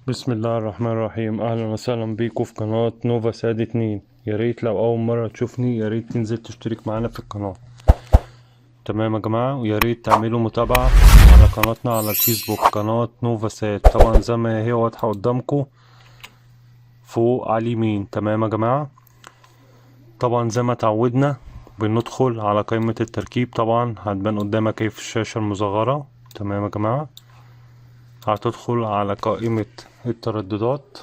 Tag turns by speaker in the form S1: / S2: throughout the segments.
S1: بسم الله الرحمن الرحيم. اهلا وسهلا بيكم في قناة نوفا ساد 2. يا ريت لو اول مرة تشوفني يا ريت تنزل تشترك معانا في القناة. تمام يا جماعة، ويا ريت تعملوا متابعة على قناتنا على الفيسبوك، قناة نوفا ساد طبعا زي ما هي واضحة قدامكم فوق على اليمين. تمام يا جماعة، طبعا زي ما اتعودنا بندخل على قائمة التركيب. طبعا هتبان قدامك ايه في الشاشة المصغرة. تمام يا جماعة، هتدخل على قائمة الترددات.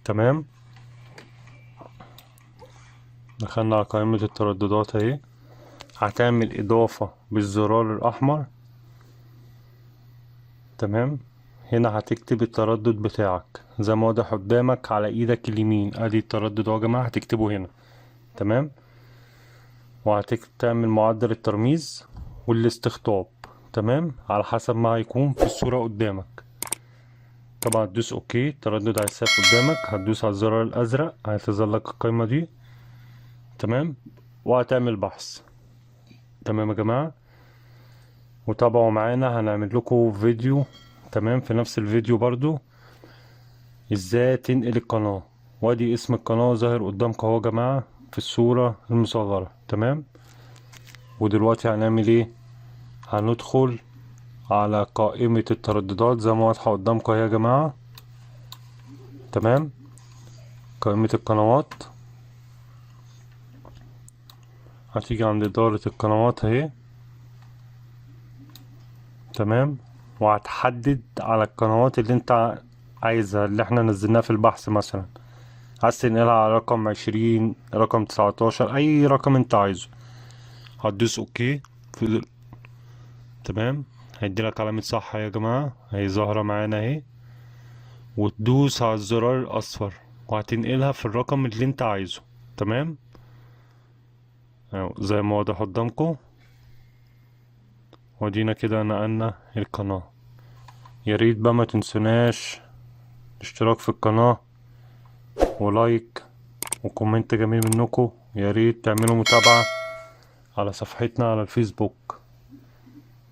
S1: تمام، دخلنا على قائمة الترددات اهي. هتعمل اضافة بالزرار الاحمر. تمام، هنا هتكتب التردد بتاعك زي ما واضح قدامك على ايدك اليمين. ادي التردد اهو يا جماعة، هتكتبه هنا. تمام، وهتعمل معدل الترميز والاستقطاب. تمام، على حسب ما هيكون في الصورة قدامك. طبعا هتدوس اوكي، التردد هيثبت قدامك. هتدوس على الزرار الازرق هيظهر لك القائمة دي. تمام، وهتعمل بحث. تمام يا جماعة، وتابعوا معانا هنعمل لكم فيديو. تمام، في نفس الفيديو برضو ازاي تنقل القناة. وادي اسم القناة ظاهر قدامكم اهو يا جماعة في الصورة المصغرة. تمام، ودلوقتي هنعمل ايه؟ هندخل على قائمة الترددات زي ما واضحة قدامكم اهي يا جماعة. تمام، قائمة القنوات. هتيجي عند إدارة القنوات اهي. تمام، وهتحدد على القنوات اللي انت عايزها، اللي احنا نزلناها في البحث. مثلا عايز تنقلها على رقم 20، رقم 19، اي رقم انت عايزه. هتدوس اوكي في تمام، هيديلك علامة صح يا جماعة، هي ظاهرة معانا اهي. وتدوس على الزرار الاصفر وهتنقلها في الرقم اللي انت عايزه. تمام، أهو زي ما واضح قدامكم. ودينا كده نقلنا القناة. يا ريت بقى ما تنسوناش اشتراك في القناة ولايك وكومنت جميل منكم. يا ريت تعملوا متابعة على صفحتنا على الفيسبوك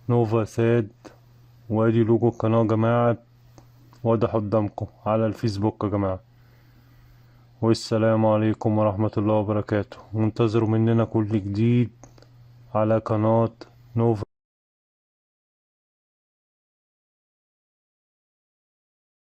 S1: نوفا ساد. وادي لوجو القناة يا جماعة واضح قدامكم على الفيسبوك يا جماعة. والسلام عليكم ورحمة الله وبركاته، وانتظروا مننا كل جديد على قناة نوفا.